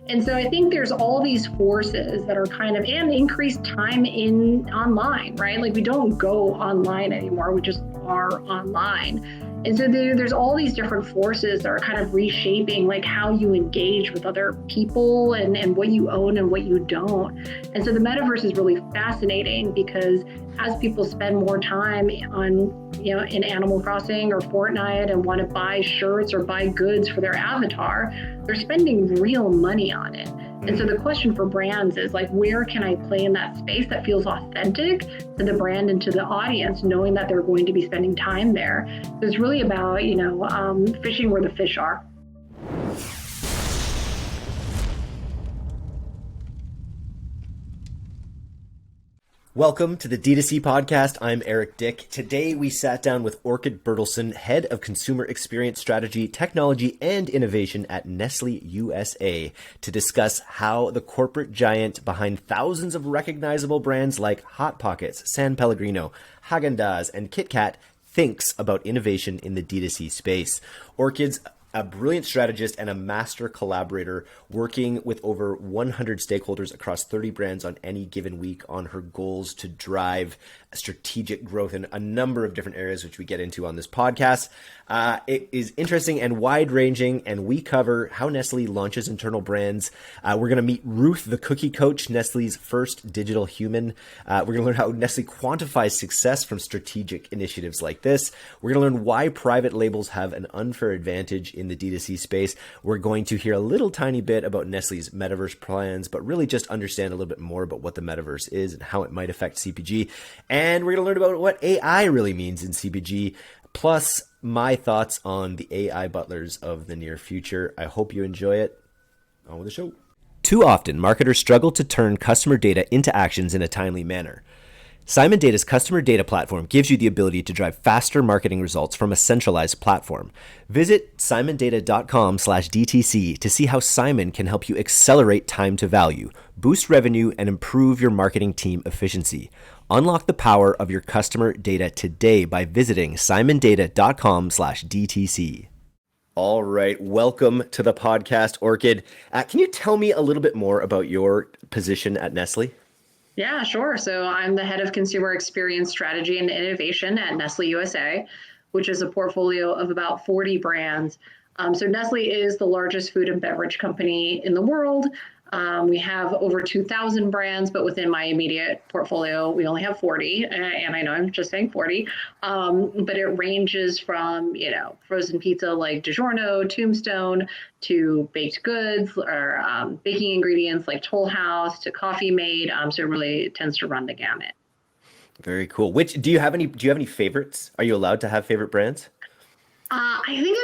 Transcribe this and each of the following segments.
And so I think there's all these forces that are kind of, and increased time in online, right? Like we don't go online anymore, we just are online. And so there's all these different forces that are kind of reshaping like how you engage with other people and what you own and what you don't. And so the metaverse is really fascinating because as people spend more time on, in Animal Crossing or Fortnite and want to buy shirts or buy goods for their avatar, they're spending real money on it. And so the question for brands is like, where can I play in that space that feels authentic to the brand and to the audience, knowing that they're going to be spending time there? So it's really about, fishing where the fish are. Welcome to the D2C podcast. I'm Eric Dick. Today we sat down with Orchid Bertelsen, Head of Consumer Experience Strategy, Technology, and Innovation at Nestle USA, to discuss how the corporate giant behind thousands of recognizable brands like Hot Pockets, San Pellegrino, Haagen and Kit Kat thinks about innovation in the D2C space. Orchid's a brilliant strategist and a master collaborator, working with over 100 stakeholders across 30 brands on any given week on her goals to drive strategic growth in a number of different areas, which we get into on this podcast. It is interesting and wide-ranging, and we cover how Nestle launches internal brands. We're going to meet Ruth, the cookie coach, Nestle's first digital human. We're going to learn how Nestle quantifies success from strategic initiatives like this. We're going to learn why private labels have an unfair advantage in the D2C space. We're going to hear a little tiny bit about Nestle's Metaverse plans, but really just understand a little bit more about what the Metaverse is and how it might affect CPG. And we're going to learn about what AI really means in CPG, plus my thoughts on the AI butlers of the near future. I hope you enjoy it. On with the show. Too often, marketers struggle to turn customer data into actions in a timely manner. Simon Data's customer data platform gives you the ability to drive faster marketing results from a centralized platform. Visit simondata.com/DTC to see how Simon can help you accelerate time to value, boost revenue, and improve your marketing team efficiency. Unlock the power of your customer data today by visiting simondata.com/DTC. All right, welcome to the podcast, Orchid. Can you tell me a little bit more about your position at Nestle? Yeah, sure. So I'm the head of consumer experience strategy and innovation at Nestle USA, which is a portfolio of about 40 brands. So Nestle is the largest food and beverage company in the world. We have over 2,000 brands, but within my immediate portfolio, we only have 40. And I know I'm just saying 40, but it ranges from, frozen pizza like DiGiorno, Tombstone, to baked goods or baking ingredients like Toll House, to Coffee Mate. So it really tends to run the gamut. Very cool. Do you have any favorites? Are you allowed to have favorite brands? I think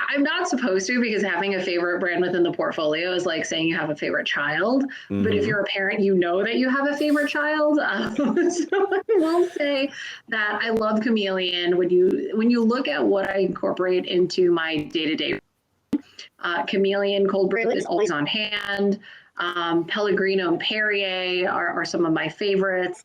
I'm not supposed to, because having a favorite brand within the portfolio is like saying you have a favorite child. Mm-hmm. But if you're a parent, you know that you have a favorite child. So I will say that I love Chameleon. When you look at what I incorporate into my day-to-day, Chameleon cold brew is always on hand. Pellegrino and Perrier are some of my favorites.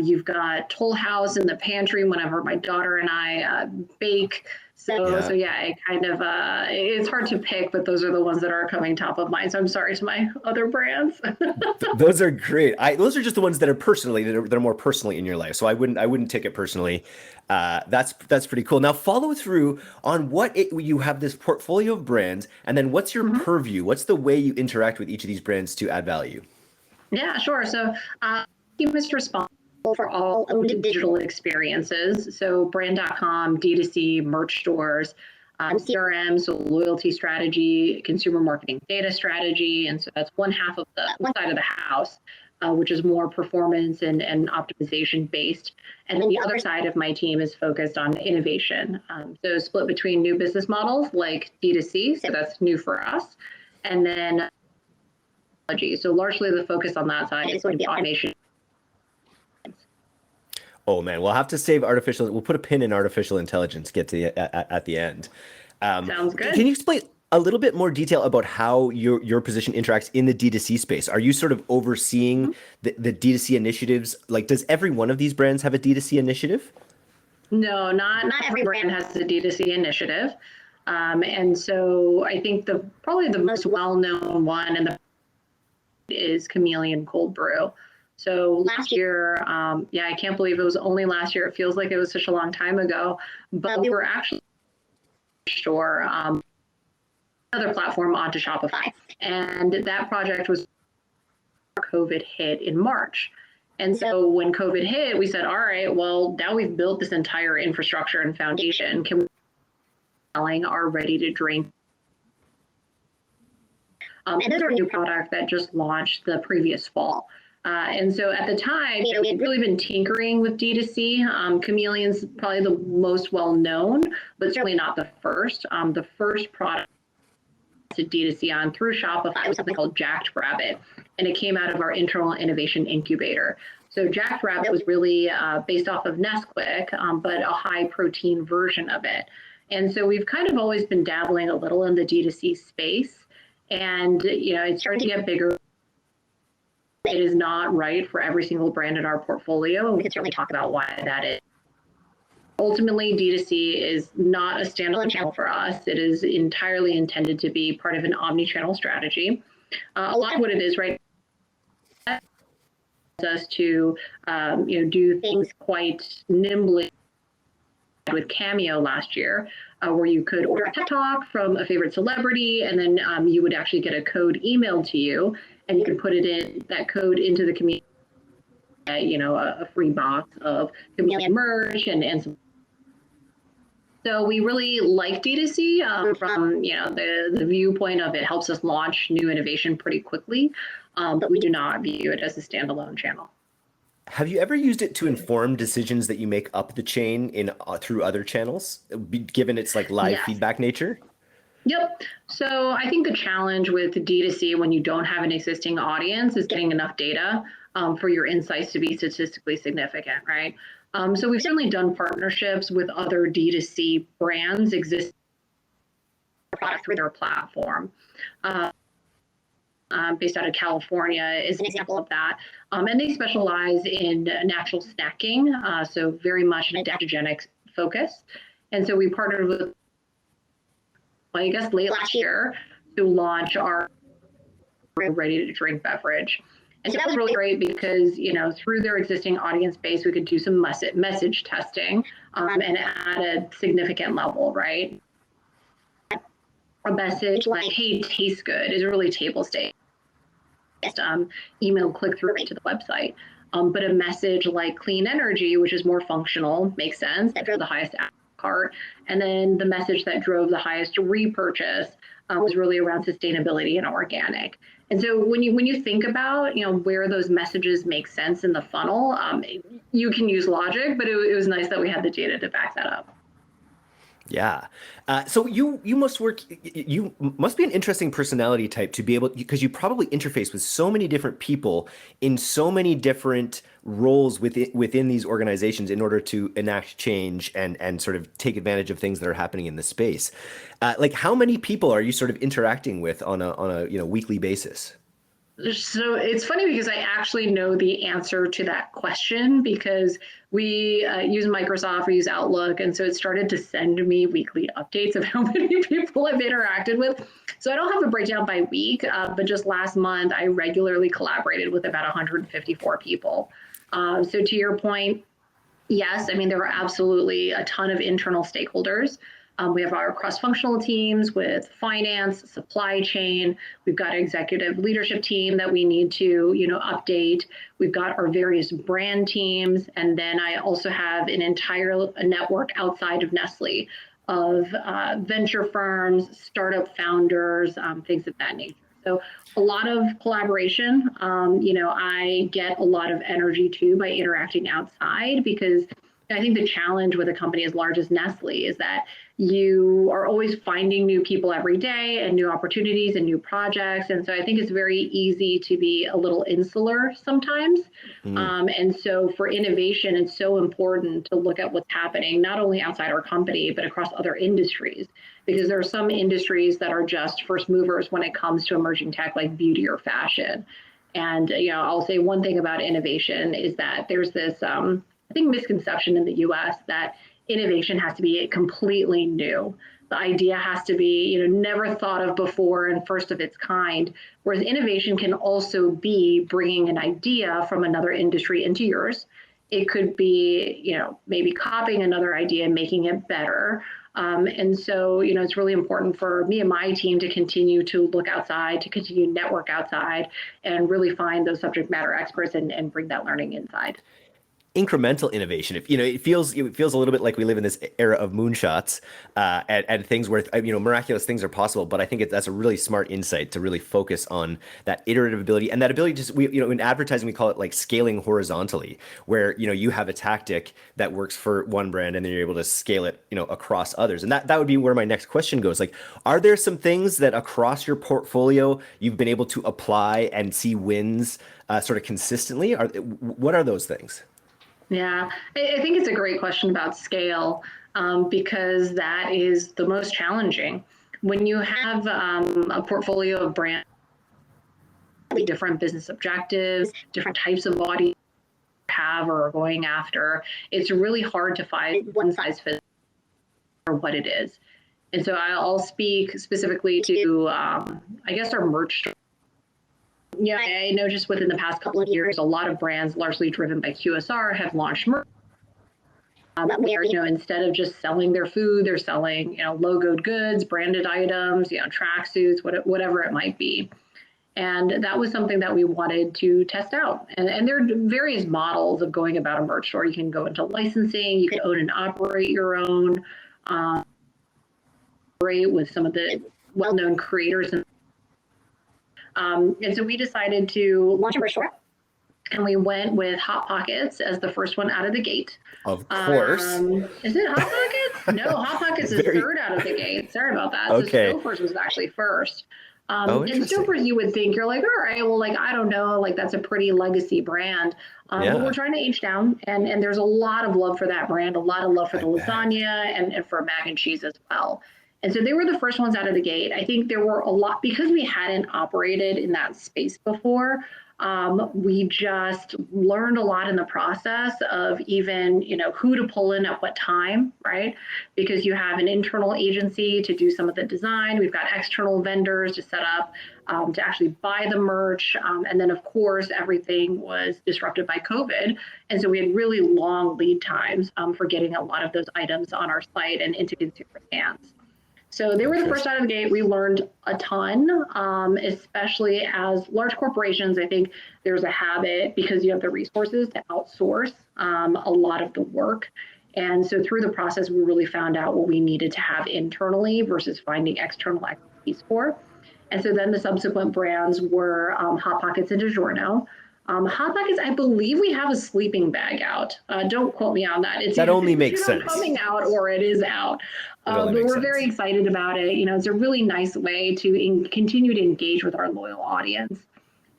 You've got Toll House in the pantry whenever my daughter and I bake. So it kind of, it's hard to pick, but those are the ones that are coming top of mind. So I'm sorry to my other brands. Those are great. Those are just the ones that are they're more personally in your life. So I wouldn't take it personally. That's pretty cool. Now follow through on you have this portfolio of brands, and then what's your purview? What's the way you interact with each of these brands to add value? Yeah, sure. So team is responsible for all owned digital experiences. So brand.com, D2C, merch stores, CRM, so loyalty strategy, consumer marketing data strategy. And so that's one side of the house, which is more performance and optimization based. And then the other side of my team is focused on innovation. So split between new business models like D2C, so that's new for us. And then technology. So largely the focus on that side is going to be automation. Oh man, we'll have to save we'll put a pin in artificial intelligence, get to at the end. Sounds good. Can you explain a little bit more detail about how your position interacts in the D2C space? Are you sort of overseeing the D2C initiatives? Like, does every one of these brands have a D2C initiative? No, not every brand has a D2C initiative. And so I think probably the most well-known one and the is Chameleon Cold Brew. So last year, I can't believe it was only last year. It feels like it was such a long time ago, but we were actually another platform onto Shopify. And that project was COVID hit in March. And so when COVID hit, we said, all right, well, now we've built this entire infrastructure and foundation. Can we selling our ready to drink? And those are a new product that just launched the previous fall. And so at the time, we had really been tinkering with D2C. Chameleon's probably the most well-known, but certainly not the first. The first product to D2C on through Shopify was something called Jacked Rabbit, and it came out of our internal innovation incubator. So Jacked Rabbit was really based off of Nesquik, but a high-protein version of it. And so we've kind of always been dabbling a little in the D2C space, and it's starting to get bigger. It is not right for every single brand in our portfolio, and we can certainly talk about why that is. Ultimately, D2C is not a standalone channel for us. It is entirely intended to be part of an omni-channel strategy. A lot of what it is right now us to do things quite nimbly with Cameo last year, where you could order a pep talk from a favorite celebrity, and then you would actually get a code emailed to you, and you can put that code into the community, a free box of Chameleon merch and some. So we really like D2C from the viewpoint of it helps us launch new innovation pretty quickly, but we do not view it as a standalone channel. Have you ever used it to inform decisions that you make up the chain through other channels, given its live feedback nature? Yep. So I think the challenge with D2C when you don't have an existing audience is getting enough data for your insights to be statistically significant, right? So we've certainly done partnerships with other D2C brands existing product through their platform. Based out of California is an example of that. And they specialize in natural snacking, so very much an adaptogenic focus. And so we partnered with, I guess, late last year to launch our ready to drink beverage. And so that was really great because, through their existing audience base, we could do some message testing and at a significant level, right? A message like, hey, tastes good is really table stakes. Email click through right to the website. But a message like clean energy, which is more functional, makes sense, that drove the highest cart. And then the message that drove the highest repurchase was really around sustainability and organic. And so when you think about where those messages make sense in the funnel, you can use logic, but it was nice that we had the data to back that up. Yeah. So you must be an interesting personality type to be able, because you probably interface with so many different people in so many different roles within these organizations in order to enact change and sort of take advantage of things that are happening in the space. How many people are you sort of interacting with on a weekly basis? So it's funny because I actually know the answer to that question because we use Microsoft, we use Outlook, and so it started to send me weekly updates of how many people I've interacted with. So I don't have a breakdown by week, but just last month, I regularly collaborated with about 154 people. So to your point, yes, I mean, there are absolutely a ton of internal stakeholders. We have our cross-functional teams with finance, supply chain. We've got an executive leadership team that we need to, update. We've got our various brand teams. And then I also have an entire network outside of Nestle of venture firms, startup founders, things of that nature. So a lot of collaboration. I get a lot of energy too by interacting outside because I think the challenge with a company as large as Nestle is that you are always finding new people every day and new opportunities and new projects. And so I think it's very easy to be a little insular sometimes. And so for innovation, it's so important to look at what's happening, not only outside our company, but across other industries, because there are some industries that are just first movers when it comes to emerging tech like beauty or fashion. And, I'll say one thing about innovation is that there's this, I think, misconception in the US that innovation has to be completely new. The idea has to be, never thought of before and first of its kind. Whereas innovation can also be bringing an idea from another industry into yours. It could be, maybe copying another idea and making it better. And so, it's really important for me and my team to continue to look outside, to continue to network outside, and really find those subject matter experts and bring that learning inside. Incremental innovation. If it feels a little bit like we live in this era of moonshots, and things where miraculous things are possible. But I think that's a really smart insight to really focus on that iterative ability and that ability. Just in advertising we call it like scaling horizontally, where you have a tactic that works for one brand and then you're able to scale it across others. And that would be where my next question goes. Like, are there some things that across your portfolio you've been able to apply and see wins sort of consistently? What are those things? Yeah, I think it's a great question about scale, because that is the most challenging. When you have a portfolio of brands, different business objectives, different types of audience have or are going after, it's really hard to find one size fits for what it is. And so I'll speak specifically to, I guess, our merch. Yeah, I know just within the past couple of years, a lot of brands, largely driven by QSR, have launched merch. Where, instead of just selling their food, they're selling, logoed goods, branded items, tracksuits, whatever it might be. And that was something that we wanted to test out. And there are various models of going about a merch store. You can go into licensing, you can own and operate your own, with some of the well-known creators. And so we decided to launch a merch store, and we went with Hot Pockets as the first one out of the gate. Of course. Is it Hot Pockets? No, Hot Pockets is third out of the gate. Sorry about that. Okay. So Stouffer's was actually first. And Stouffer's, you would think, you're like, all right, well, I don't know, that's a pretty legacy brand. But we're trying to age down, and there's a lot of love for that brand, a lot of love for the lasagna and for mac and cheese as well. And so they were the first ones out of the gate. I think there were a lot, because we hadn't operated in that space before, we just learned a lot in the process of even, who to pull in at what time, right? Because you have an internal agency to do some of the design. We've got external vendors to set up, to actually buy the merch. And then, of course, everything was disrupted by COVID. And so we had really long lead times for getting a lot of those items on our site and into consumer hands. So they were the first out of the gate. We learned a ton, especially as large corporations. I think there's a habit, because you have the resources, to outsource a lot of the work. And so through the process, we really found out what we needed to have internally versus finding external expertise for. And so then the subsequent brands were Hot Pockets and DiGiorno. Hot Pockets, I believe we have a sleeping bag out. Don't quote me on that. That only makes sense. Coming out or it is out. But we're very excited about it. It's a really nice way to continue to engage with our loyal audience.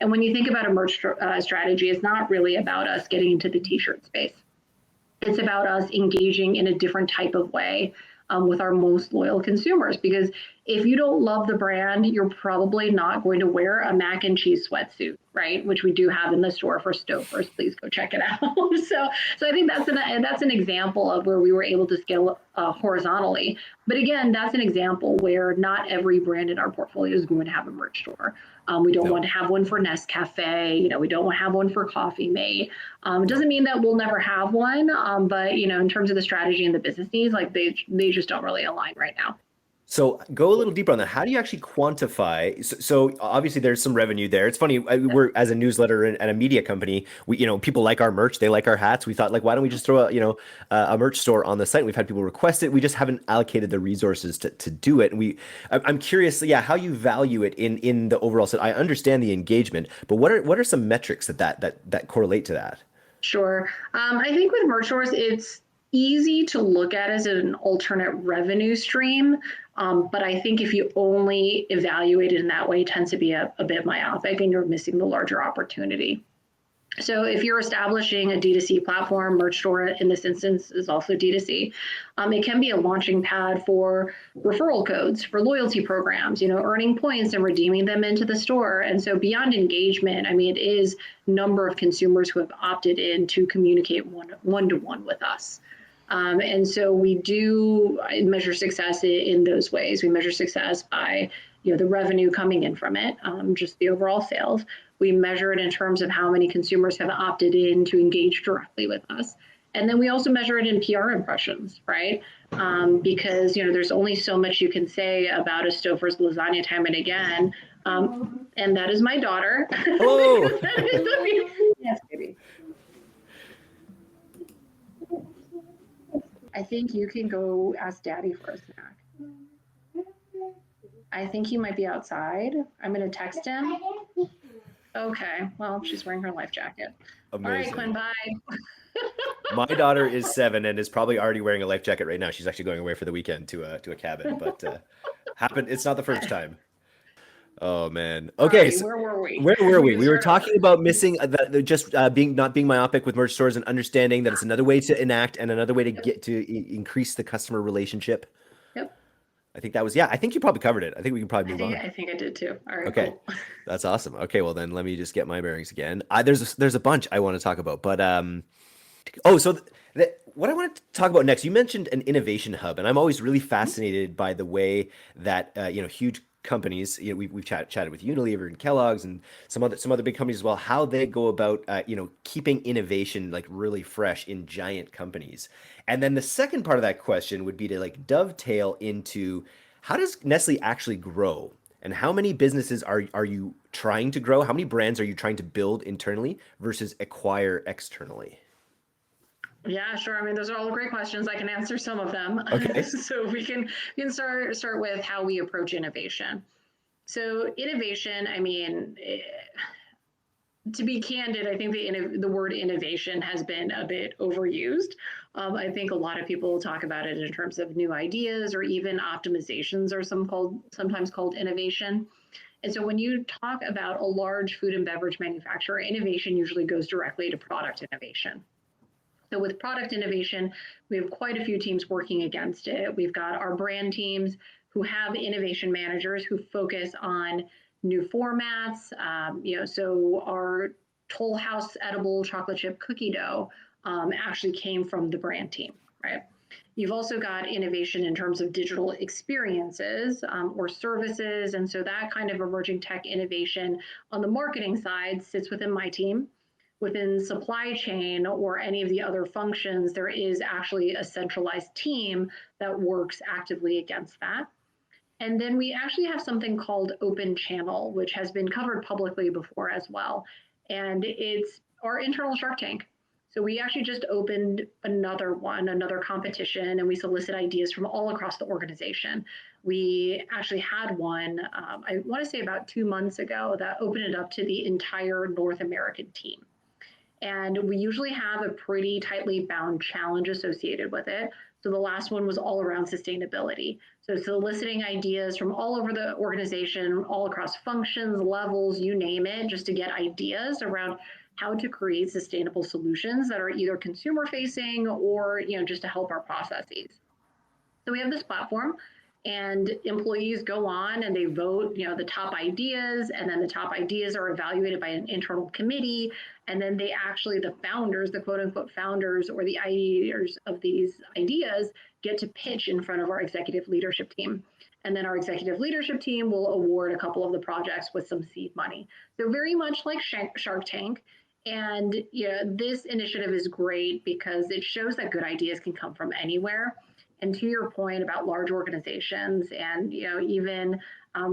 And when you think about a merch strategy, it's not really about us getting into the t-shirt space. It's about us engaging in a different type of way with our most loyal consumers. Because if you don't love the brand, you're probably not going to wear a mac and cheese sweatsuit, right? Which we do have in the store for Stouffer's. Please go check it out. So I think that's an example of where we were able to scale horizontally. But again, that's an example where not every brand in our portfolio is going to have a merch store. We don't want to have one for Nescafe. We don't want to have one for Coffee Mate. It doesn't mean that we'll never have one. But in terms of the strategy and the business needs, they just don't really align right now. So go a little deeper on that. How do you actually quantify? So obviously there's some revenue there. It's funny, we're as a newsletter and a media company, we, people like our merch, they like our hats. We thought, why don't we just throw a merch store on the site? We've had people request it. We just haven't allocated the resources to do it. And I'm curious, how you value it in the overall set. I understand the engagement, but what are some metrics that correlate to that? Sure. I think with merch stores, it's easy to look at as an alternate revenue stream. But I think if you only evaluate it in that way, it tends to be a bit myopic and you're missing the larger opportunity. So if you're establishing a D2C platform, merch store in this instance is also D2C. It can be a launching pad for referral codes, for loyalty programs, earning points and redeeming them into the store. And so beyond engagement, it is number of consumers who have opted in to communicate one-to-one with us. And so we do measure success in those ways. We measure success by, the revenue coming in from it, just the overall sales. We measure it in terms of how many consumers have opted in to engage directly with us. And then we also measure it in PR impressions, right? Because, there's only so much you can say about a Stouffer's lasagna time and again. And that is my daughter. Hello. Yes, baby. I think you can go ask Daddy for a snack. I think he might be outside. I'm going to text him. Okay. Well, she's wearing her life jacket. Amazing. All right, Quinn, bye. My daughter is 7 and is probably already wearing a life jacket right now. She's actually going away for the weekend to a cabin, but it's not the first time. Oh man. Okay. Right, where were we? Where were we? We were talking about missing just not being myopic with merch stores and understanding that it's another way to enact and another way to get to increase the customer relationship. Yep. I think that was, I think you probably covered it. I think we can probably move on. I think I did too. All right. Okay. Cool. That's awesome. Okay. Well, then let me just get my bearings again. There's a bunch I want to talk about, but, so what I wanted to talk about next, you mentioned an innovation hub, and I'm always really fascinated by the way that, huge companies, we've chatted with Unilever and Kellogg's and some other big companies as well, how they go about, keeping innovation like really fresh in giant companies. And then the second part of that question would be to like dovetail into how does Nestle actually grow? And how many businesses are you trying to grow? How many brands are you trying to build internally versus acquire externally? Yeah, sure. I mean, those are all great questions. I can answer some of them. Okay. So we can start with how we approach innovation. So innovation, I mean, to be candid, I think the word innovation has been a bit overused. I think a lot of people talk about it in terms of new ideas or even optimizations are sometimes called innovation. And so when you talk about a large food and beverage manufacturer, innovation usually goes directly to product innovation. So with product innovation, we have quite a few teams working against it. We've got our brand teams who have innovation managers who focus on new formats. So our Toll House edible chocolate chip cookie dough actually came from the brand team, right? You've also got innovation in terms of digital experiences or services. And so that kind of emerging tech innovation on the marketing side sits within my team. Within supply chain or any of the other functions, there is actually a centralized team that works actively against that. And then we actually have something called open channel, which has been covered publicly before as well. And it's our internal Shark Tank. So we actually just opened another competition, and we solicit ideas from all across the organization. We actually had one, I want to say about 2 months ago, that opened it up to the entire North American team. And we usually have a pretty tightly bound challenge associated with it. So the last one was all around sustainability. So soliciting ideas from all over the organization, all across functions, levels, you name it, just to get ideas around how to create sustainable solutions that are either consumer facing or, just to help our processes. So we have this platform and employees go on and they vote, the top ideas, and then the top ideas are evaluated by an internal committee. And then the founders, the quote unquote founders or the ideators of these ideas get to pitch in front of our executive leadership team. And then our executive leadership team will award a couple of the projects with some seed money. So very much like Shark Tank. And this initiative is great because it shows that good ideas can come from anywhere. And to your point about large organizations and, even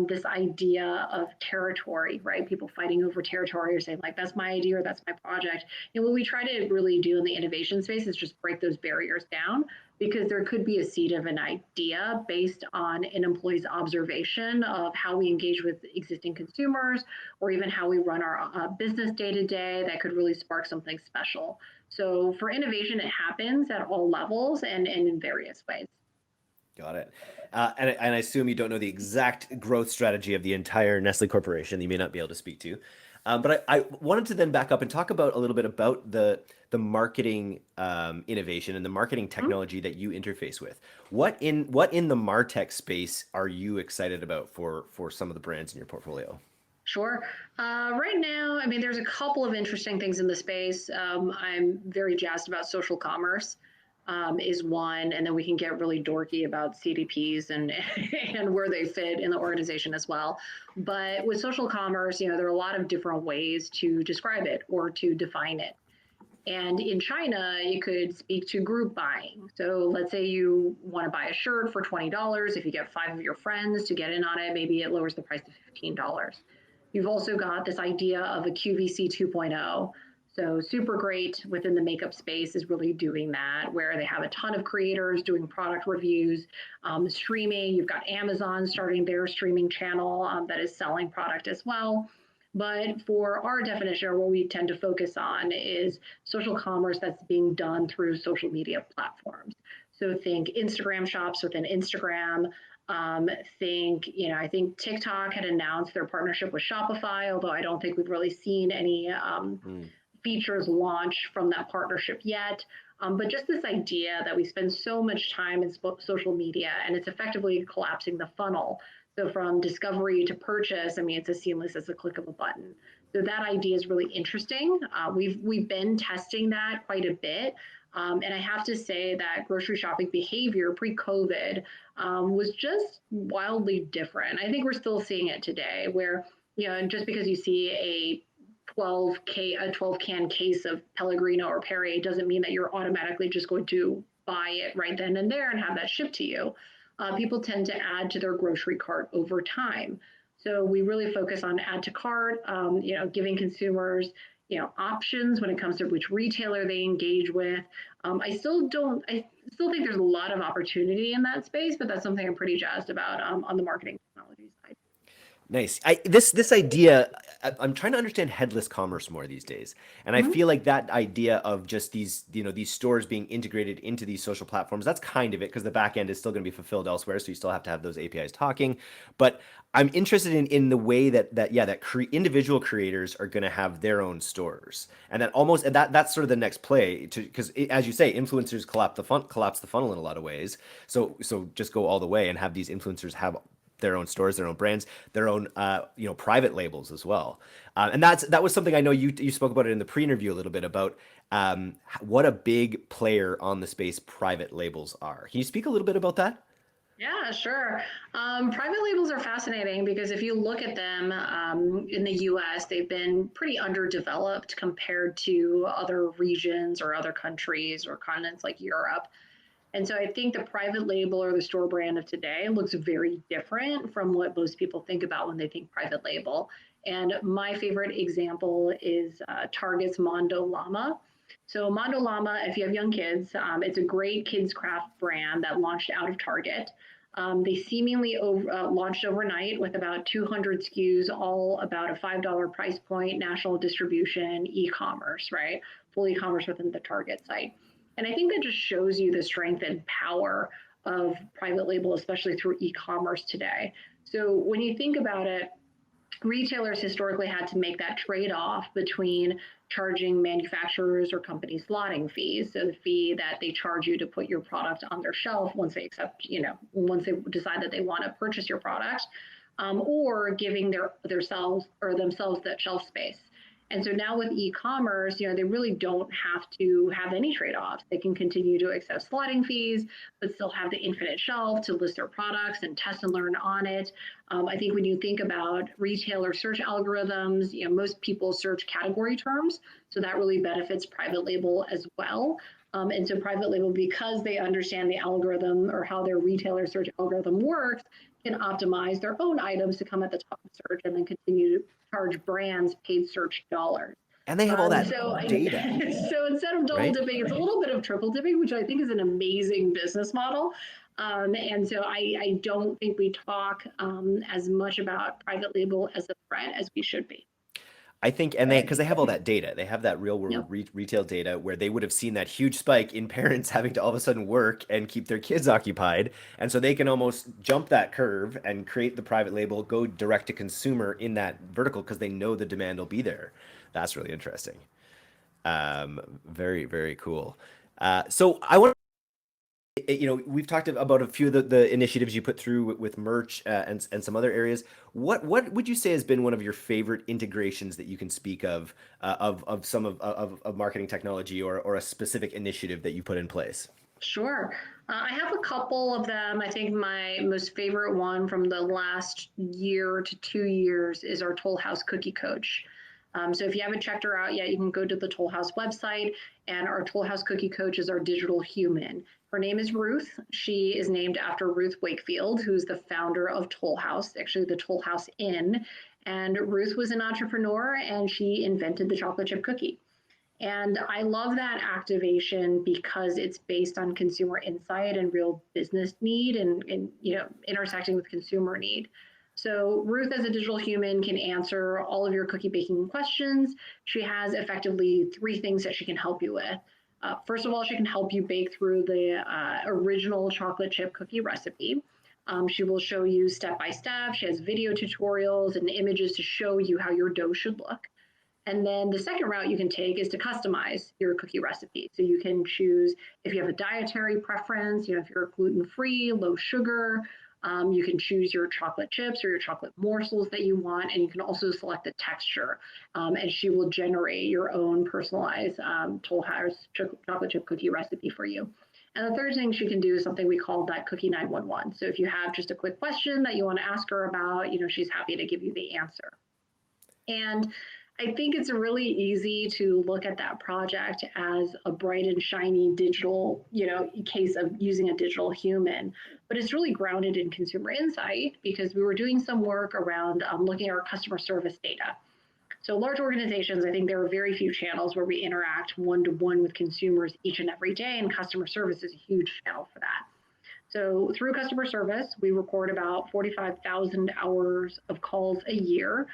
this idea of territory, right? People fighting over territory or saying like, that's my idea or that's my project. What we try to really do in the innovation space is just break those barriers down, because there could be a seed of an idea based on an employee's observation of how we engage with existing consumers or even how we run our business day to day that could really spark something special. So for innovation, it happens at all levels and in various ways. Got it. And I assume you don't know the exact growth strategy of the entire Nestle Corporation. You may not be able to speak to. But I wanted to then back up and talk about a little bit about the marketing innovation and the marketing technology that you interface with. What in the martech space are you excited about for some of the brands in your portfolio? Sure. Right now, I mean, there's a couple of interesting things in the space. I'm very jazzed about social commerce. is one, and then we can get really dorky about CDPs and and where they fit in the organization as well. But with social commerce, there are a lot of different ways to describe it or to define it. And in China, you could speak to group buying. So let's say you want to buy a shirt for $20. If you get 5 of your friends to get in on it, maybe it lowers the price to $15. You've also got this idea of a QVC 2.0. So super great within the makeup space is really doing that, where they have a ton of creators doing product reviews, streaming. You've got Amazon starting their streaming channel that is selling product as well. But for our definition, or what we tend to focus on, is social commerce that's being done through social media platforms. So think Instagram shops within Instagram. I think TikTok had announced their partnership with Shopify, although I don't think we've really seen any features launch from that partnership yet. But just this idea that we spend so much time in social media and it's effectively collapsing the funnel. So from discovery to purchase, it's as seamless as a click of a button. So that idea is really interesting. We've been testing that quite a bit. And I have to say that grocery shopping behavior pre-COVID was just wildly different. I think we're still seeing it today where, just because you see a 12 can case of Pellegrino or Perrier doesn't mean that you're automatically just going to buy it right then and there and have that shipped to you. People tend to add to their grocery cart over time. So we really focus on add to cart, giving consumers, options when it comes to which retailer they engage with. I still think there's a lot of opportunity in that space, but that's something I'm pretty jazzed about on the marketing technology side. Nice. This idea, I'm trying to understand headless commerce more these days, and I feel like that idea of just these stores being integrated into these social platforms, that's kind of it, because the back end is still going to be fulfilled elsewhere, so you still have to have those APIs talking. But I'm interested in the way that individual creators are going to have their own stores, and that's sort of the next play, because as you say, influencers collapse the funnel in a lot of ways. So just go all the way and have these influencers have their own stores, their own brands, their own private labels as well. And that was something I know you spoke about it in the pre-interview a little bit about what a big player on the space private labels are. Can you speak a little bit about that? Yeah, sure. Private labels are fascinating because if you look at them in the US, they've been pretty underdeveloped compared to other regions or other countries or continents like Europe. And so I think the private label or the store brand of today looks very different from what most people think about when they think private label. And my favorite example is Target's Mondo Llama. So Mondo Llama, if you have young kids, it's a great kids craft brand that launched out of Target. They seemingly launched overnight with about 200 SKUs, all about a $5 price point, national distribution, e-commerce, right? Full e-commerce within the Target site. And I think that just shows you the strength and power of private label, especially through e-commerce today. So when you think about it, retailers historically had to make that trade-off between charging manufacturers or companies slotting fees, so the fee that they charge you to put your product on their shelf once they once they decide that they want to purchase your product, or giving themselves that shelf space. And so now with e-commerce, they really don't have to have any trade-offs. They can continue to accept slotting fees, but still have the infinite shelf to list their products and test and learn on it. I think when you think about retailer search algorithms, most people search category terms, so that really benefits private label as well. And so private label, because they understand the algorithm or how their retailer search algorithm works, can optimize their own items to come at the top of search and then continue to charge brands paid search dollars. And they have all that data. So instead of double dipping, it's a little bit of triple dipping, which I think is an amazing business model. And so I don't think we talk as much about private label as a threat as we should be. I think, and because they have all that data, they have that real world retail data where they would have seen that huge spike in parents having to all of a sudden work and keep their kids occupied. And so they can almost jump that curve and create the private label, go direct to consumer in that vertical because they know the demand will be there. That's really interesting. Very, very cool. So I want we've talked about a few of the initiatives you put through with merch and some other areas. What would you say has been one of your favorite integrations that you can speak of some of marketing technology or a specific initiative that you put in place? Sure. I have a couple of them. I think my most favorite one from the last year to 2 years is our Toll House Cookie Coach. So if you haven't checked her out yet, you can go to the Toll House website, and our Toll House Cookie Coach is our digital human. Her name is Ruth. She is named after Ruth Wakefield, who's the founder of Toll House, actually the Toll House Inn. And Ruth was an entrepreneur, and she invented the chocolate chip cookie. And I love that activation because it's based on consumer insight and real business need and intersecting with consumer need. So Ruth, as a digital human, can answer all of your cookie baking questions. She has effectively three things that she can help you with. First of all, she can help you bake through the original chocolate chip cookie recipe. She will show you step by step. She has video tutorials and images to show you how your dough should look. And then the second route you can take is to customize your cookie recipe. So you can choose if you have a dietary preference, if you're gluten-free, low sugar, you can choose your chocolate chips or your chocolate morsels that you want, and you can also select the texture. And she will generate your own personalized Toll House chocolate chip cookie recipe for you. And the third thing she can do is something we call that Cookie 911. So if you have just a quick question that you want to ask her about, she's happy to give you the answer. And I think it's really easy to look at that project as a bright and shiny digital, case of using a digital human, but it's really grounded in consumer insight because we were doing some work around looking at our customer service data. So large organizations, I think there are very few channels where we interact one-to-one with consumers each and every day, and customer service is a huge channel for that. So through customer service, we record about 45,000 hours of calls a year.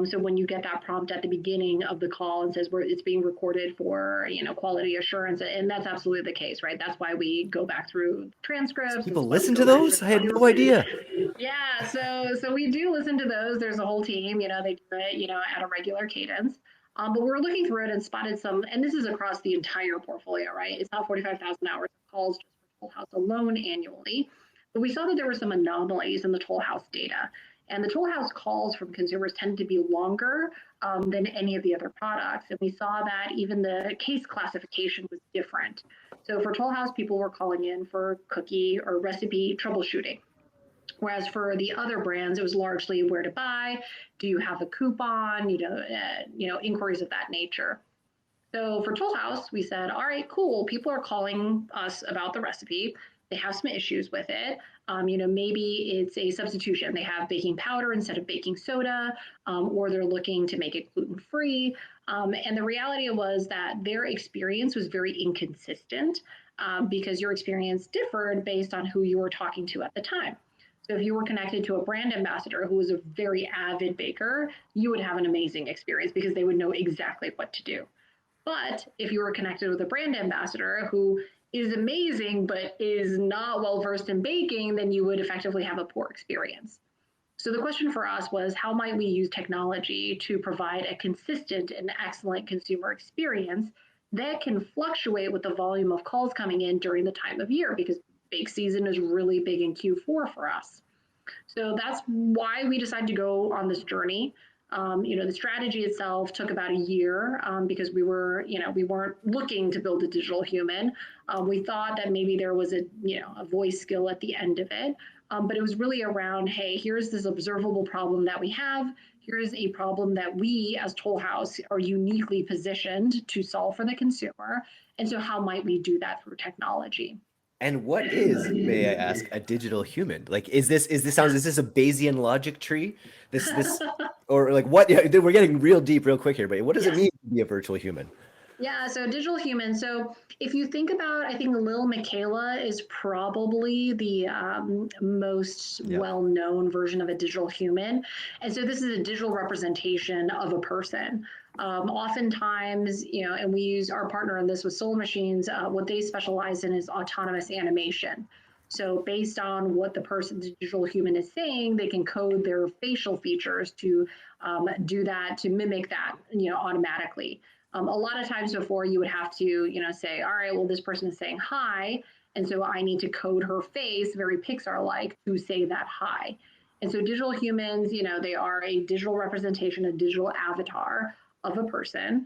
So when you get that prompt at the beginning of the call and says it's being recorded for quality assurance, and that's absolutely the case, right? That's why we go back through transcripts. People listen to those? I had no idea. Yeah, so we do listen to those. There's a whole team, they do it, at a regular cadence. But we're looking through it and spotted some, and this is across the entire portfolio, right? It's not 45,000 hours of calls just for Toll House alone annually. But we saw that there were some anomalies in the Toll House data. And the Toll House calls from consumers tend to be longer than any of the other products. And we saw that even the case classification was different. So for Toll House, people were calling in for cookie or recipe troubleshooting. Whereas for the other brands, it was largely where to buy, do you have a coupon, inquiries of that nature. So for Toll House, we said, all right, cool. People are calling us about the recipe. They have some issues with it. Maybe it's a substitution. They have baking powder instead of baking soda, or they're looking to make it gluten-free. And the reality was that their experience was very inconsistent because your experience differed based on who you were talking to at the time. So if you were connected to a brand ambassador who was a very avid baker, you would have an amazing experience because they would know exactly what to do. But if you were connected with a brand ambassador who is amazing but is not well versed in baking, then you would effectively have a poor experience. So the question for us was, how might we use technology to provide a consistent and excellent consumer experience that can fluctuate with the volume of calls coming in during the time of year, because bake season is really big in Q4 for us. So that's why we decided to go on this journey. The strategy itself took about a year because we weren't looking to build a digital human. We thought that maybe there was a voice skill at the end of it, but it was really around, hey, here's this observable problem that we have. Here's a problem that we as Toll House are uniquely positioned to solve for the consumer. And so how might we do that through technology? And what is, may I ask, a digital human? Like, is this a Bayesian logic tree? Or like what? We're getting real deep real quick here, but what does it mean to be a virtual human? Yeah, so digital human. So if you think about, I think Lil Michaela is probably the most well-known version of a digital human. And so this is a digital representation of a person. Oftentimes, and we use our partner on this with Soul Machines, what they specialize in is autonomous animation. So based on what the digital human is saying, they can code their facial features to do that, to mimic that, automatically. A lot of times before you would have to, say, all right, well, this person is saying hi. And so I need to code her face very Pixar-like to say that hi. And so digital humans, they are a digital representation, a digital avatar of a person.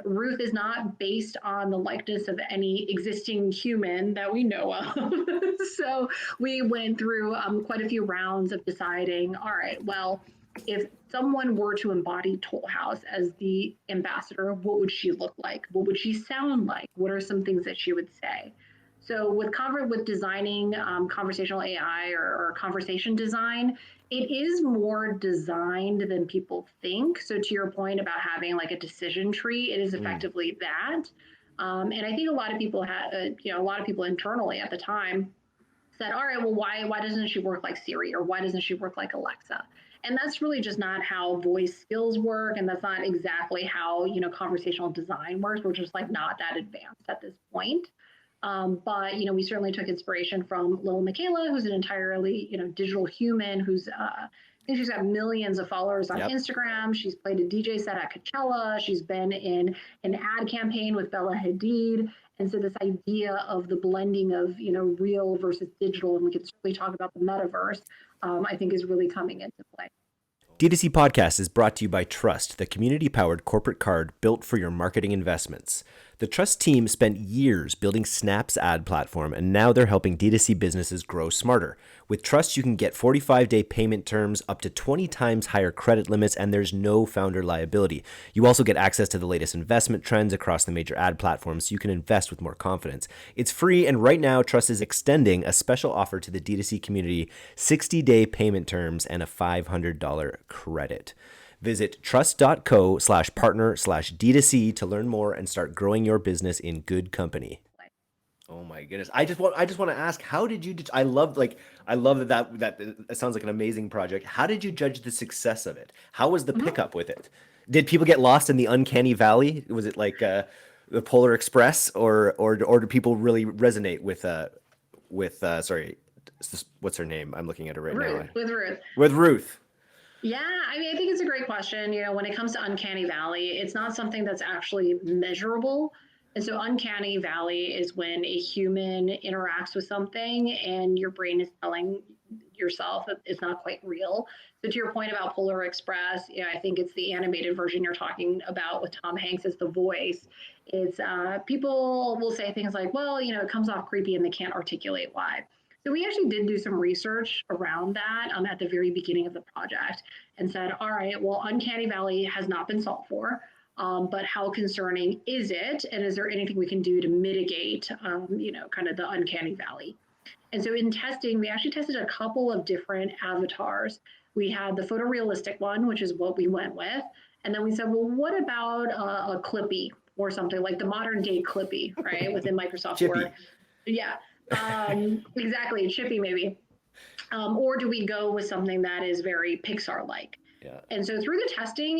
Ruth is not based on the likeness of any existing human that we know of. So we went through quite a few rounds of deciding, all right, well, if someone were to embody Toll House as the ambassador, what would she look like? What would she sound like? What are some things that she would say? So with designing conversational AI or conversation design, it is more designed than people think. So to your point about having like a decision tree, it is effectively that. And I think a lot of people had, a lot of people internally at the time said, all right, well, why doesn't she work like Siri, or why doesn't she work like Alexa? And that's really just not how voice skills work, and that's not exactly how conversational design works. We're just like not that advanced at this point. But we certainly took inspiration from little Michaela, who's an entirely digital human who's I think she's got millions of followers on Instagram. She's played a DJ set at Coachella. She's been in an ad campaign with Bella Hadid. And so this idea of the blending of real versus digital, and we could certainly talk about the metaverse, I think is really coming into play. D2C Podcast is brought to you by Trust, the community-powered corporate card built for your marketing investments. The Trust team spent years building Snap's ad platform, and now they're helping D2C businesses grow smarter. With Trust, you can get 45-day payment terms, up to 20 times higher credit limits, and there's no founder liability. You also get access to the latest investment trends across the major ad platforms, so you can invest with more confidence. It's free, and right now, Trust is extending a special offer to the D2C community, 60-day payment terms, and a $500 credit. Visit trust.co/partner/D2C to learn more and start growing your business in good company. Oh my goodness. I just want to ask, how did you, I love that it sounds like an amazing project. How did you judge the success of it? How was the pickup with it? Did people get lost in the uncanny valley? Was it like the Polar Express, or do people really resonate with sorry, what's her name? I'm looking at her right now. With Ruth. Yeah, I mean, I think it's a great question. When it comes to uncanny valley, it's not something that's actually measurable. And so uncanny valley is when a human interacts with something and your brain is telling yourself that it's not quite real. So to your point about Polar Express, I think it's the animated version you're talking about with Tom Hanks as the voice. It's people will say things like, well, it comes off creepy and they can't articulate why. So we actually did do some research around that at the very beginning of the project and said, all right, well, uncanny valley has not been solved for, but how concerning is it? And is there anything we can do to mitigate, kind of the uncanny valley? And so in testing, we actually tested a couple of different avatars. We had the photorealistic one, which is what we went with. And then we said, well, what about a Clippy or something like the modern day Clippy, right, within Microsoft Word? Yeah. Exactly, Chippy maybe. Or do we go with something that is very Pixar-like? Yeah. And so through the testing,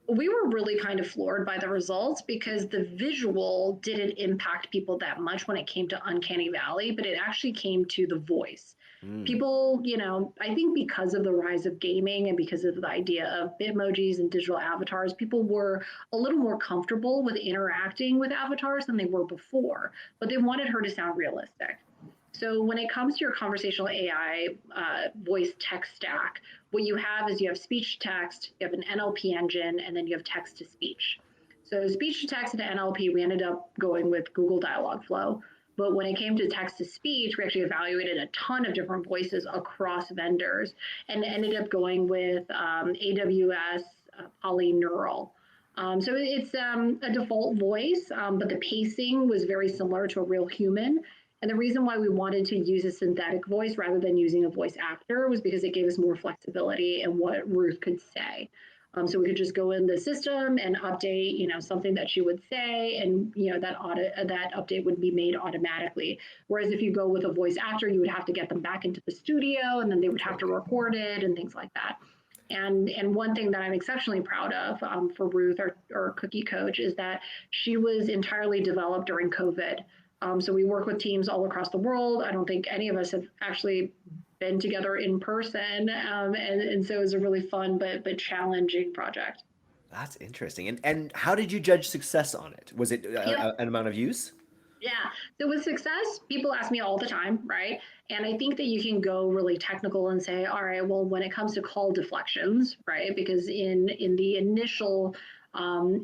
we were really kind of floored by the results, because the visual didn't impact people that much when it came to uncanny valley, but it actually came to the voice. People, I think because of the rise of gaming and because of the idea of Bitmojis and digital avatars, people were a little more comfortable with interacting with avatars than they were before, but they wanted her to sound realistic. So when it comes to your conversational AI voice tech stack, what you have is you have speech to text, you have an NLP engine, and then you have text to speech. So speech to text and NLP, we ended up going with Google Dialogflow. But when it came to text to speech, we actually evaluated a ton of different voices across vendors and ended up going with AWS Polyneural. So it's a default voice, but the pacing was very similar to a real human. And the reason why we wanted to use a synthetic voice rather than using a voice actor was because it gave us more flexibility in what Ruth could say. So we could just go in the system and update, something that she would say, and that update would be made automatically. Whereas if you go with a voice actor, you would have to get them back into the studio, and then they would have to record it and things like that. And one thing that I'm exceptionally proud of for Ruth, our cookie coach, is that she was entirely developed during COVID. So we work with teams all across the world. I don't think any of us have actually been together in person. And so it was a really fun but challenging project. That's interesting. And how did you judge success on it? Was it an amount of use? Yeah. So with success, people ask me all the time, right? And I think that you can go really technical and say, all right, well, when it comes to call deflections, right? Because in the initial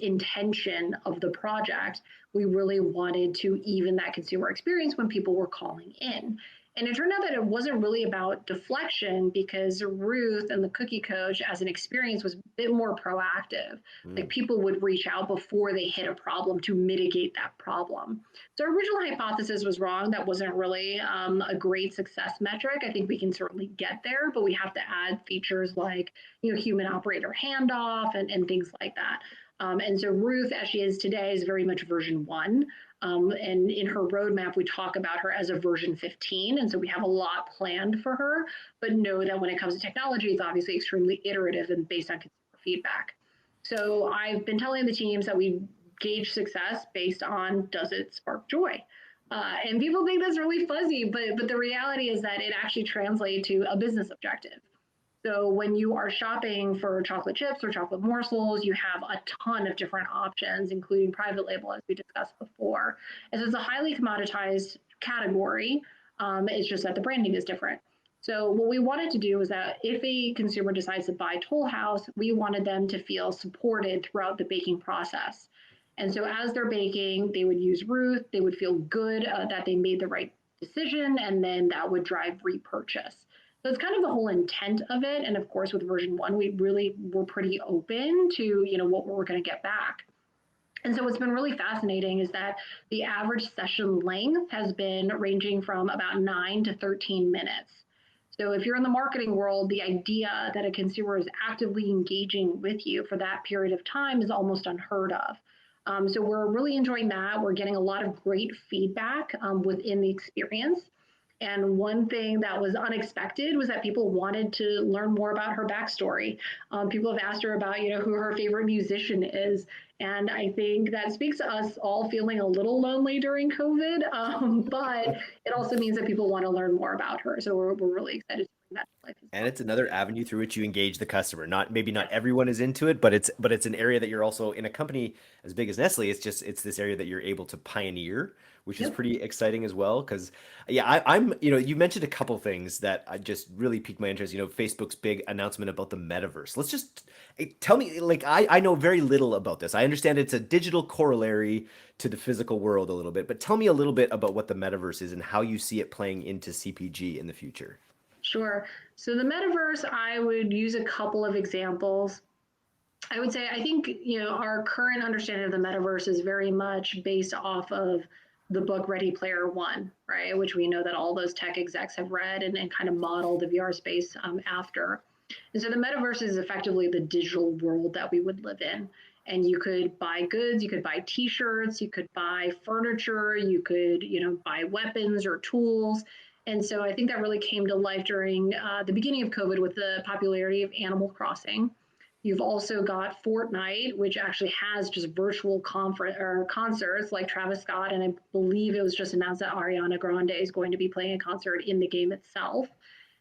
intention of the project. We really wanted to even that consumer experience when people were calling in. And it turned out that it wasn't really about deflection, because Ruth and the cookie coach as an experience was a bit more proactive. Like, people would reach out before they hit a problem to mitigate that problem. So our original hypothesis was wrong. That wasn't really a great success metric. I think we can certainly get there, but we have to add features like, human operator handoff and things like that. And so Ruth, as she is today, is very much version 1. And in her roadmap, we talk about her as a version 15. And so we have a lot planned for her, but know that when it comes to technology, it's obviously extremely iterative and based on consumer feedback. So I've been telling the teams that we gauge success based on, does it spark joy? And people think that's really fuzzy, but the reality is that it actually translates to a business objective. So when you are shopping for chocolate chips or chocolate morsels, you have a ton of different options, including private label, as we discussed before. And so it's a highly commoditized category. It's just that the branding is different. So what we wanted to do was that if a consumer decides to buy Toll House, we wanted them to feel supported throughout the baking process. And so as they're baking, they would use Ruth, they would feel good that they made the right decision, and then that would drive repurchase. So it's kind of the whole intent of it. And of course, with version 1, we really were pretty open to, what we're going to get back. And so what's been really fascinating is that the average session length has been ranging from about 9 to 13 minutes. So if you're in the marketing world, the idea that a consumer is actively engaging with you for that period of time is almost unheard of. So we're really enjoying that. We're getting a lot of great feedback within the experience. And one thing that was unexpected was that people wanted to learn more about her backstory. People have asked her about, who her favorite musician is. And I think that speaks to us all feeling a little lonely during COVID, but it also means that people want to learn more about her. So we're really excited to bring that to life as well. And it's another avenue through which you engage the customer. Not everyone is into it, but it's an area that you're also, in a company as big as Nestle, it's this area that you're able to pioneer, which is pretty exciting as well. Because I'm you mentioned a couple things that I just really piqued my interest. Facebook's big announcement about the metaverse. Let's just tell me, like, I know very little about this. I understand it's a digital corollary to the physical world a little bit, but tell me a little bit about what the metaverse is and how you see it playing into CPG in the future. Sure. So the metaverse, I would use a couple of examples. I would say, I think, our current understanding of the metaverse is very much based off of the book Ready Player One, right? Which we know that all those tech execs have read and kind of modeled the VR space after. And so the metaverse is effectively the digital world that we would live in. And you could buy goods, you could buy t-shirts, you could buy furniture, you could, buy weapons or tools. And so I think that really came to life during the beginning of COVID with the popularity of Animal Crossing. You've also got Fortnite, which actually has just virtual concerts like Travis Scott. And I believe it was just announced that Ariana Grande is going to be playing a concert in the game itself.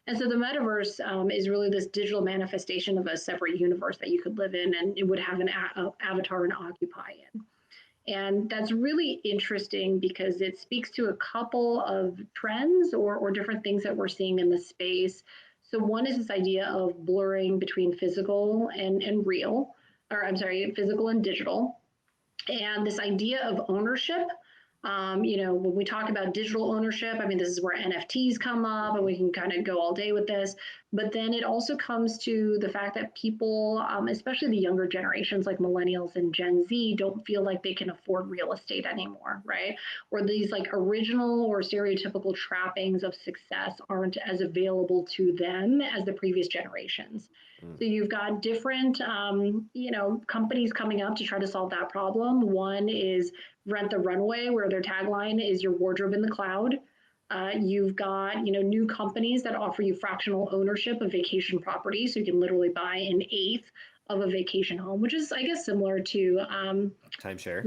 And so the metaverse is really this digital manifestation of a separate universe that you could live in, and it would have an avatar and occupy in. And that's really interesting because it speaks to a couple of trends or different things that we're seeing in the space. So one is this idea of blurring between physical and real, or I'm sorry, physical and digital. And this idea of ownership, when we talk about digital ownership, I mean, this is where NFTs come up, and we can kind of go all day with this. But then it also comes to the fact that people, especially the younger generations like millennials and Gen Z, don't feel like they can afford real estate anymore, right? Or these like original or stereotypical trappings of success aren't as available to them as the previous generations. So you've got different, companies coming up to try to solve that problem. One is Rent the Runway, where their tagline is your wardrobe in the cloud. You've got, new companies that offer you fractional ownership of vacation properties. So you can literally buy an eighth of a vacation home, which is, I guess, similar to timeshare.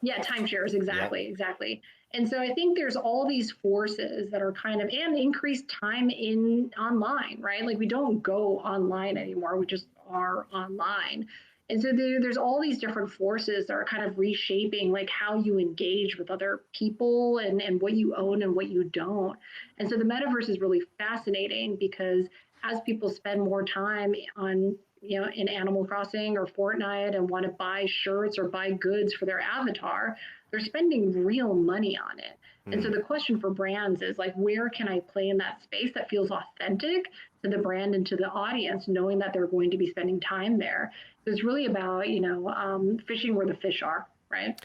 Timeshares. Exactly. And so I think there's all these forces that are and increased time in online, right? Like, we don't go online anymore. We just are online. And so there's all these different forces that are kind of reshaping like how you engage with other people and what you own and what you don't. And so the metaverse is really fascinating because as people spend more time on in Animal Crossing or Fortnite and want to buy shirts or buy goods for their avatar, they're spending real money on it. And so the question for brands is like, where can I play in that space that feels authentic to the brand and to the audience, knowing that they're going to be spending time there? So it's really about, fishing where the fish are, right?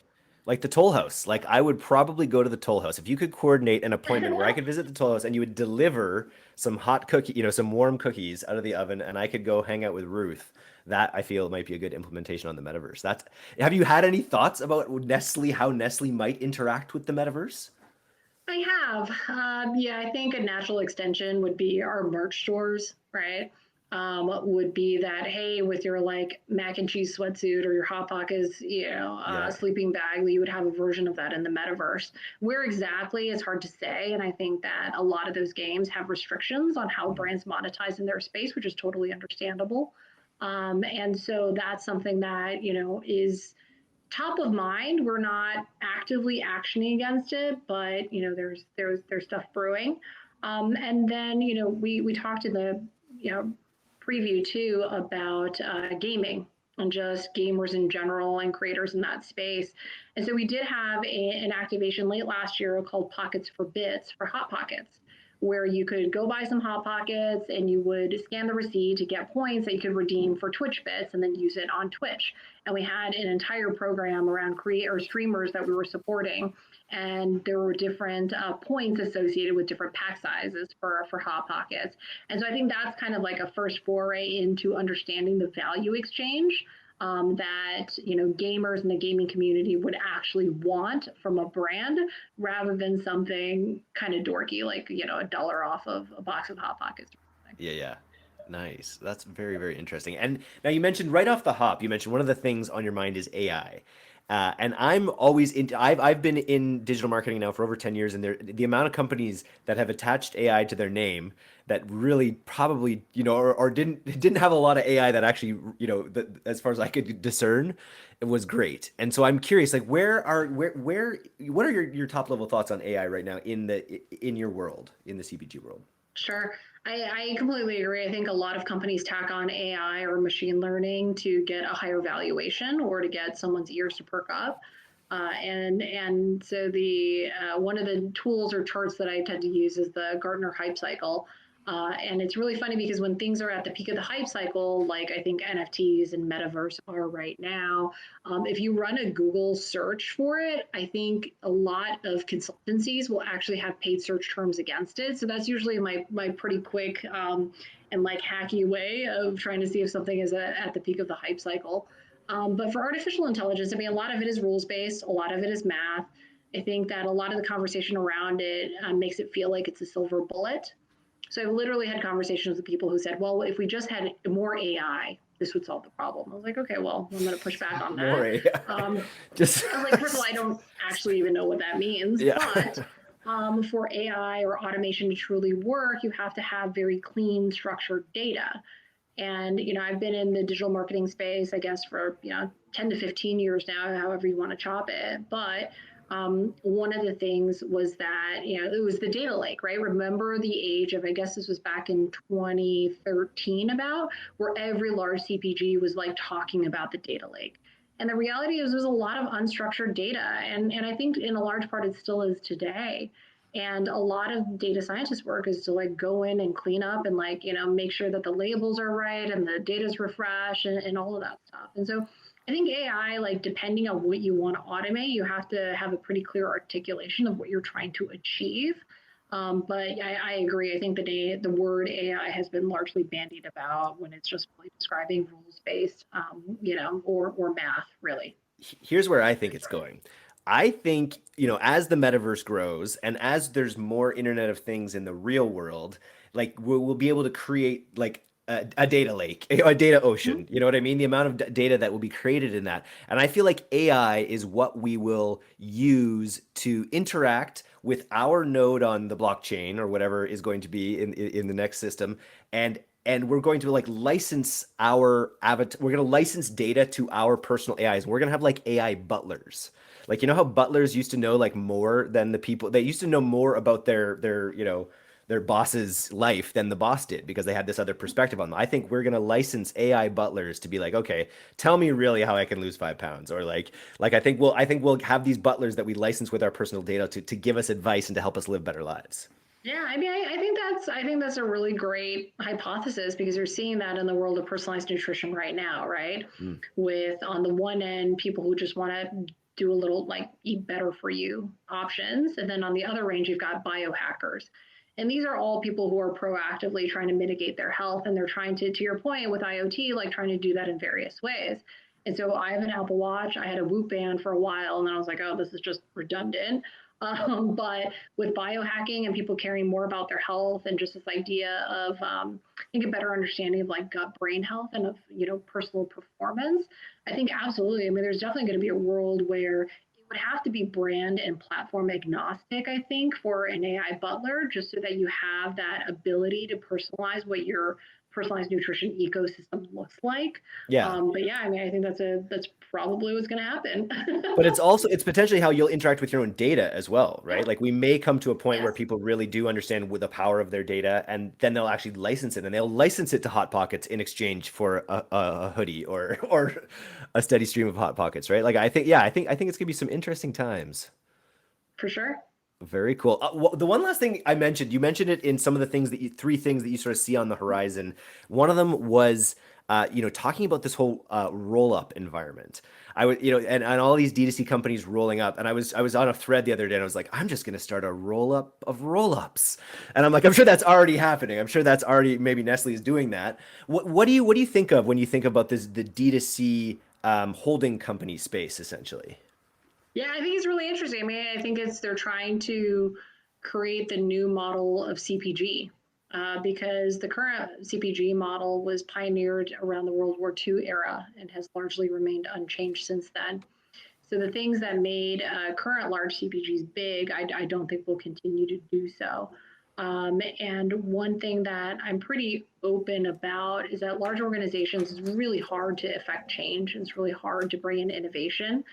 Like the Toll House. Like I would probably go to the Toll House if you could coordinate an appointment where I could visit the Toll House and you would deliver some hot cookie, some warm cookies out of the oven, and I could go hang out with Ruth. That I feel might be a good implementation on the metaverse. That's. Have you had any thoughts about Nestle, how Nestle might interact with the metaverse? I have. Yeah, I think a natural extension would be our merch stores, right? Would be that, hey, with your like mac and cheese sweatsuit or your Hot Pockets, Yeah. sleeping bag, you would have a version of that in the metaverse. Where exactly is hard to say. And I think that a lot of those games have restrictions on how brands monetize in their space, which is totally understandable. And so that's something that, is top of mind. We're not actively actioning against it, but there's stuff brewing. And then we talked in the preview too about gaming and just gamers in general and creators in that space. And so we did have an activation late last year called Pockets for Bits for Hot Pockets, where you could go buy some Hot Pockets and you would scan the receipt to get points that you could redeem for Twitch bits and then use it on Twitch. And we had an entire program around creator streamers that we were supporting. And there were different points associated with different pack sizes for Hot Pockets. And so I think that's kind of like a first foray into understanding the value exchange that gamers in the gaming community would actually want from a brand rather than something kind of dorky like $1 off of a box of Hot Pockets. Yeah, yeah. Nice. That's very, very interesting. And now you mentioned right off the hop, you mentioned one of the things on your mind is AI. And I'm always into, I've been in digital marketing now for over 10 years, and the amount of companies that have attached AI to their name that really probably, or didn't have a lot of AI that actually, as far as I could discern, it was great. And so I'm curious, like what are your top level thoughts on AI right now in your world, in the CPG world? Sure. I completely agree. I think a lot of companies tack on AI or machine learning to get a higher valuation or to get someone's ears to perk up. And so the one of the tools or charts that I tend to use is the Gartner hype cycle. And it's really funny because when things are at the peak of the hype cycle, like I think NFTs and Metaverse are right now, if you run a Google search for it, I think a lot of consultancies will actually have paid search terms against it. So that's usually my pretty quick and like hacky way of trying to see if something is at the peak of the hype cycle. But for artificial intelligence, I mean, a lot of it is rules based, a lot of it is math. I think that a lot of the conversation around it makes it feel like it's a silver bullet. So I've literally had conversations with people who said, well, if we just had more AI, this would solve the problem. I was like, okay, well, I'm going to push back on More that. AI. Just I was like, first of all, I don't actually even know what that means, yeah. but for AI or automation to truly work, you have to have very clean, structured data. And, I've been in the digital marketing space, I guess, for, 10 to 15 years now, however you want to chop it. But one of the things was that, it was the data lake, right? Remember the age of, I guess this was back in 2013 about, where every large CPG was like talking about the data lake. And the reality is there's a lot of unstructured data. And I think in a large part it still is today. And a lot of data scientist work is to like go in and clean up and like, make sure that the labels are right and the data's refreshed and all of that stuff. And so I think AI, like depending on what you want to automate, you have to have a pretty clear articulation of what you're trying to achieve. But I agree. I think the word AI has been largely bandied about when it's just really describing rules based, or math, really. Here's where I think it's going. I think, as the metaverse grows and as there's more Internet of Things in the real world, like we'll be able to create like a data lake, a data ocean. You know what I mean? The amount of data that will be created in that. And I feel like AI is what we will use to interact with our node on the blockchain or whatever is going to be in the next system. And we're going to like license our avatar. We're going to license data to our personal AIs. We're going to have like AI butlers. Like, how butlers used to know like more than the people, they used to know more about their their boss's life than the boss did because they had this other perspective on them. I think we're going to license AI butlers to be like, okay, tell me really how I can lose 5 pounds, or like I think we'll have these butlers that we license with our personal data to give us advice and to help us live better lives. Yeah, I mean, I think that's a really great hypothesis because you're seeing that in the world of personalized nutrition right now, right? Mm. With on the one end, people who just want to do a little like eat better for you options, and then on the other range, you've got biohackers. And these are all people who are proactively trying to mitigate their health, and they're trying to your point with IoT, like trying to do that in various ways. And so I have an Apple Watch. I had a Whoop band for a while, and then I was like, oh, this is just redundant. But with biohacking and people caring more about their health and just this idea of, I think, a better understanding of like gut brain health and of, personal performance, I think absolutely. I mean, there's definitely going to be a world where it would have to be brand and platform agnostic, I think, for an AI butler, just so that you have that ability to personalize what your personalized nutrition ecosystem looks like. Yeah. But yeah, I mean, I think that's probably what's going to happen. But it's potentially how you'll interact with your own data as well, right? Like we may come to a point where Yes. people really do understand with the power of their data, and then they'll actually license it, and they'll license it to Hot Pockets in exchange for a hoodie or a steady stream of Hot Pockets, right? Like I think it's gonna be some interesting times. For sure. Very cool. The one last thing you mentioned it in some of the things three things that you sort of see on the horizon. One of them was, talking about this whole roll-up environment. I would, and all these D2C companies rolling up. And I was on a thread the other day, and I was like, I'm just going to start a roll-up of roll-ups. And I'm like, I'm sure that's already happening. I'm sure that's already maybe Nestle is doing that. What do you think of when you think about the D2C holding company space, essentially? Yeah, I think it's really interesting. I mean, I think they're trying to create the new model of CPG because the current CPG model was pioneered around the World War II era and has largely remained unchanged since then. So the things that made current large CPGs big, I don't think will continue to do so. And one thing that I'm pretty open about is that large organizations is really hard to affect change. And it's really hard to bring in innovation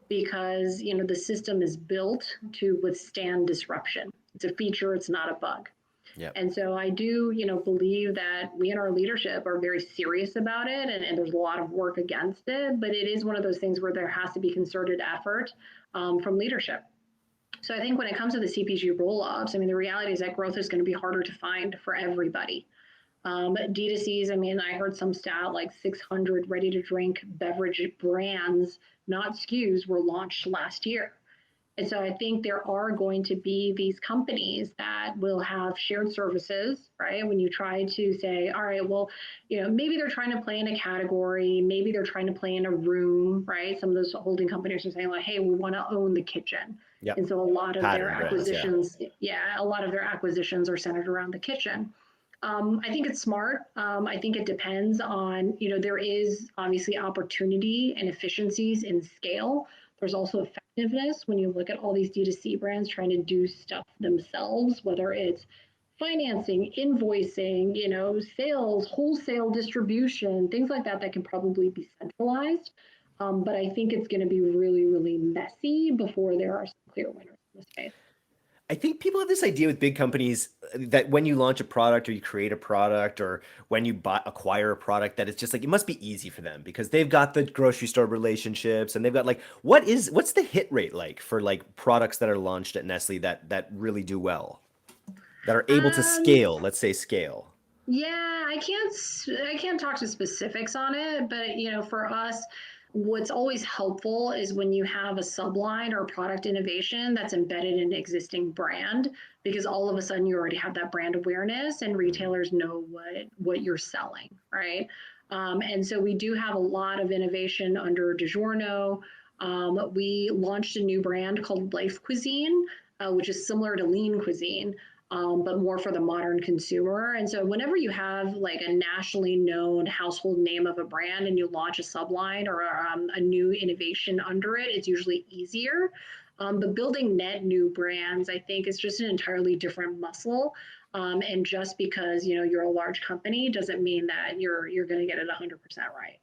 because the system is built to withstand disruption. It's a feature, it's not a bug. Yeah. And so I do, believe that we in our leadership are very serious about it, and there's a lot of work against it. But it is one of those things where there has to be concerted effort from leadership. So I think when it comes to the CPG roll-ups, I mean, the reality is that growth is going to be harder to find for everybody. D2Cs, I mean, I heard some stat like 600 ready to drink beverage brands, not SKUs, were launched last year. And so I think there are going to be these companies that will have shared services, right? When you try to say, all right, well, maybe they're trying to play in a category, maybe they're trying to play in a room, right? Some of those holding companies are saying like, hey, we want to own the kitchen. Yep. And so a lot of their Pattern brands, yeah. acquisitions, a lot of their acquisitions are centered around the kitchen. I think it's smart. I think it depends on, there is obviously opportunity and efficiencies in scale. There's also effectiveness when you look at all these D2C brands trying to do stuff themselves, whether it's financing, invoicing, sales, wholesale distribution, things like that that can probably be centralized. But I think it's going to be really, really messy before there are some clear winners in the space. I think people have this idea with big companies that when you launch a product or you create a product or when you acquire a product, that it's just like it must be easy for them because they've got the grocery store relationships and they've got like what's the hit rate like for like products that are launched at Nestle that really do well, that are able to Um, scale, let's say scale. Yeah, I can't talk to specifics on it, but for us, what's always helpful is when you have a subline or product innovation that's embedded in an existing brand, because all of a sudden you already have that brand awareness and retailers know what you're selling, right? And so we do have a lot of innovation under DiGiorno. We launched a new brand called Life Cuisine, which is similar to Lean Cuisine, but more for the modern consumer. And so whenever you have like a nationally known household name of a brand and you launch a subline or a new innovation under it, it's usually easier. But building net new brands, I think, is just an entirely different muscle. And just because you're a large company doesn't mean that you're going to get it 100% right.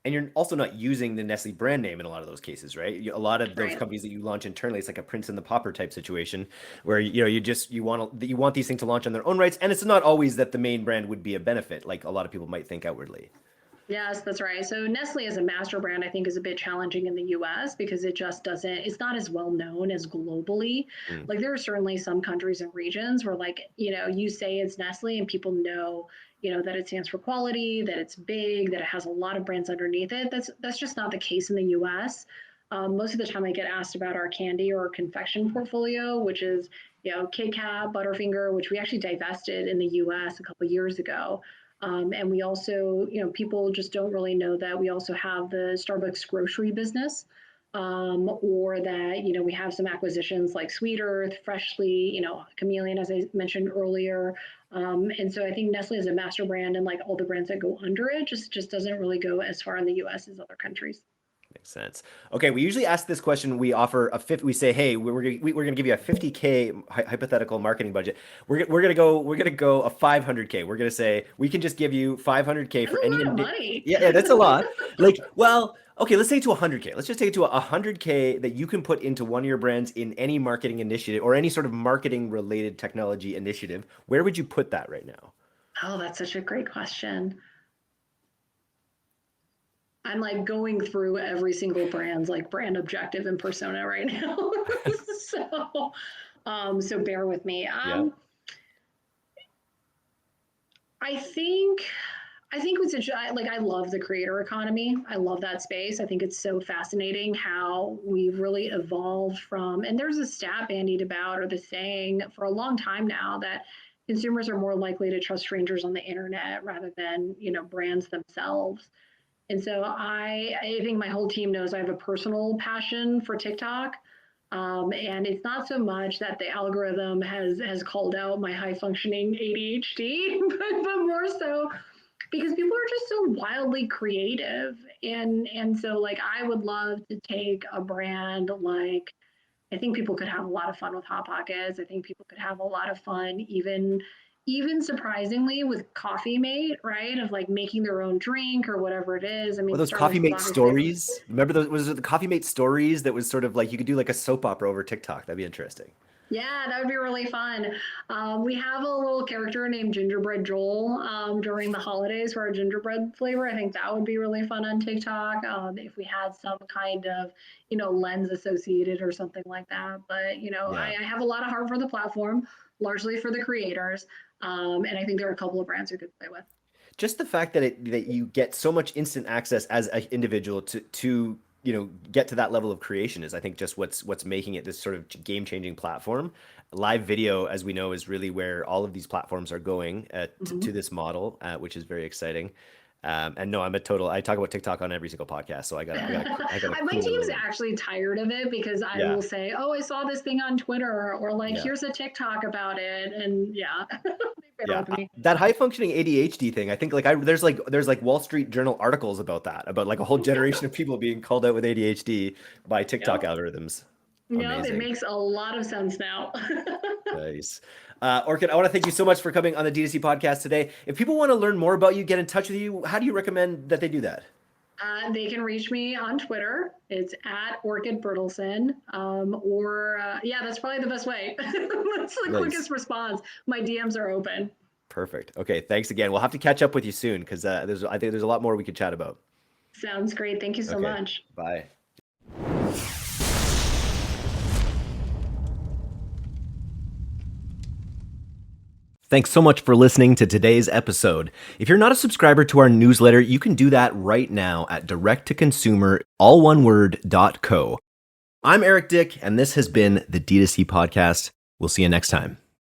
And you're also not using the Nestle brand name in a lot of those cases, right? A lot of those Right. companies that you launch internally, it's like a Prince and the Pauper type situation, where you want these things to launch on their own rights, and it's not always that the main brand would be a benefit, like a lot of people might think outwardly. Yes, that's right. So Nestle as a master brand, I think, is a bit challenging in the US because it just doesn't, it's not as well known as globally. Mm. Like there are certainly some countries and regions where like, you say it's Nestle and people know, that it stands for quality, that it's big, that it has a lot of brands underneath it. That's just not the case in the US. Most of the time I get asked about our candy or confection portfolio, which is, Kit Kat, Butterfinger, which we actually divested in the US a couple of years ago. And we also, people just don't really know that we also have the Starbucks grocery business, or that, we have some acquisitions like Sweet Earth, Freshly, Chameleon, as I mentioned earlier. And so I think Nestle is a master brand, and like all the brands that go under it just doesn't really go as far in the US as other countries. Makes sense. Okay, we usually ask this question. We offer a 50. We say, hey, we're gonna give you a 50K hypothetical marketing budget. We're gonna go a 500K. We're gonna say we can just give you 500K That's for a any. lot of money. Yeah, that's a lot. Like, well, okay, let's take it to 100K. Let's just take it to 100K that you can put into one of your brands in any marketing initiative or any sort of marketing related technology initiative. Where would you put that right now? Oh, that's such a great question. I'm like going through every single brand's like brand objective and persona right now. so so bear with me. Yeah. I think what's like I love the creator economy. I love that space. I think it's so fascinating how we've really evolved from, and there's a stat bandied about or the saying for a long time now that consumers are more likely to trust strangers on the internet rather than, brands themselves. And so I think my whole team knows I have a personal passion for TikTok. And it's not so much that the algorithm has called out my high functioning ADHD, but more so because people are just so wildly creative. And so like I would love to take a brand like, I think people could have a lot of fun with Hot Pockets. I think people could have a lot of fun, even surprisingly with Coffee Mate, right? Of like making their own drink or whatever it is. I Well, mean, those Coffee Starbucks is Mate obviously stories. Remember those? Was it the Coffee Mate stories that was sort of like you could do like a soap opera over TikTok? That'd be interesting. yeah, that would be really fun. We have a little character named Gingerbread Joel during the holidays for our gingerbread flavor. I think that would be really fun on TikTok if we had some kind of, lens associated or something like that. But, Yeah. I have a lot of heart for the platform, largely for the creators. And I think there are a couple of brands who could play with. Just the fact that that you get so much instant access as an individual to get to that level of creation is, I think, just what's making it this sort of game-changing platform. Live video, as we know, is really where all of these platforms are going to this model, which is very exciting. And no, I talk about TikTok on every single podcast, so I got a My cool team's little. actually tired of it because I Yeah. will say, "Oh, I saw this thing on Twitter," or like, Yeah. "Here's a TikTok about it," and yeah, they bear Yeah, with me. that high functioning ADHD thing. I think like there's like Wall Street Journal articles about that, about like a whole generation of people being called out with ADHD by TikTok Yep, algorithms. yep, it Amazing. makes a lot of sense now. Nice. Orchid, I want to thank you so much for coming on the D2C podcast today. If people want to learn more about you, get in touch with you, how do you recommend that they do that? They can reach me on Twitter. It's at Orchid Bertelsen. Or, yeah, that's probably the best way. That's the Nice. quickest response. My DMs are open. Perfect. Okay, thanks again. We'll have to catch up with you soon because I think there's a lot more we could chat about. Sounds great. Thank you so Okay, much. bye. Thanks so much for listening to today's episode. If you're not a subscriber to our newsletter, you can do that right now at direct-to-consumer, all one word, .co. I'm Eric Dick, and this has been the D2C podcast. We'll see you next time.